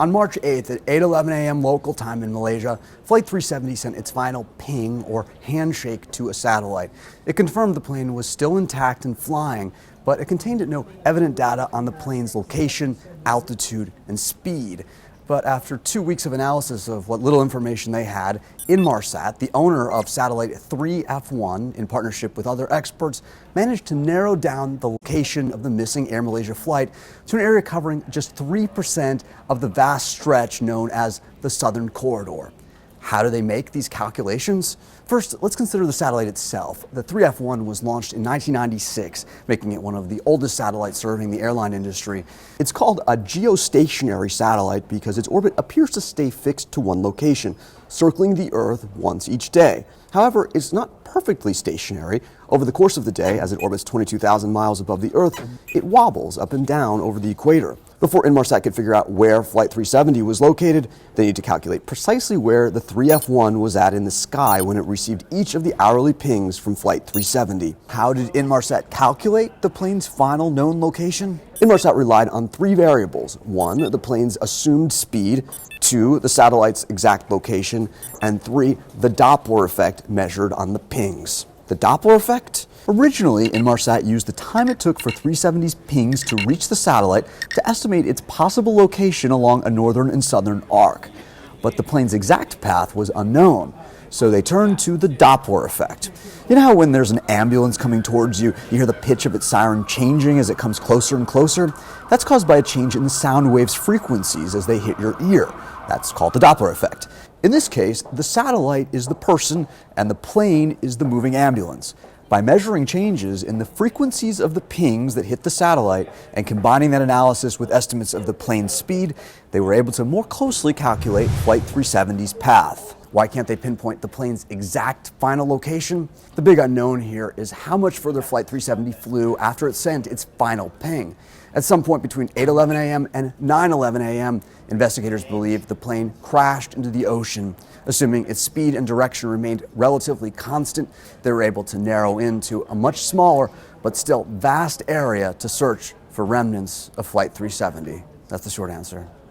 On March 8th at 8:11 a.m. local time in Malaysia, Flight 370 sent its final ping or handshake to a satellite. It confirmed the plane was still intact and flying, but it contained no evident data on the plane's location, altitude, and speed. But after 2 weeks of analysis of what little information they had, Inmarsat, the owner of satellite 3F1, in partnership with other experts, managed to narrow down the location of the missing Air Malaysia flight to an area covering just 3% of the vast stretch known as the Southern Corridor. How do they make these calculations? First, let's consider the satellite itself. The 3F1 was launched in 1996, making it one of the oldest satellites serving the airline industry. It's called a geostationary satellite because its orbit appears to stay fixed to one location, circling the Earth once each day. However, it's not perfectly stationary. Over the course of the day, as it orbits 22,000 miles above the Earth, it wobbles up and down over the equator. Before Inmarsat could figure out where Flight 370 was located, they need to calculate precisely where the 3F1 was at in the sky when it received each of the hourly pings from Flight 370. How did Inmarsat calculate the plane's final known location? Inmarsat relied on three variables. One, the plane's assumed speed. Two, the satellite's exact location. And three, the Doppler effect measured on the pings. The Doppler effect? Originally, Inmarsat used the time it took for 370's pings to reach the satellite to estimate its possible location along a northern and southern arc. But the plane's exact path was unknown, so they turned to the Doppler effect. You know how when there's an ambulance coming towards you, you hear the pitch of its siren changing as it comes closer and closer? That's caused by a change in the sound waves' frequencies as they hit your ear. That's called the Doppler effect. In this case, the satellite is the person and the plane is the moving ambulance. By measuring changes in the frequencies of the pings that hit the satellite and combining that analysis with estimates of the plane's speed, they were able to more closely calculate Flight 370's path. Why can't they pinpoint the plane's exact final location? The big unknown here is how much further Flight 370 flew after it sent its final ping. At some point between 8:11 a.m. and 9:11 a.m., investigators believe the plane crashed into the ocean. Assuming its speed and direction remained relatively constant, they were able to narrow into a much smaller but still vast area to search for remnants of Flight 370. That's the short answer.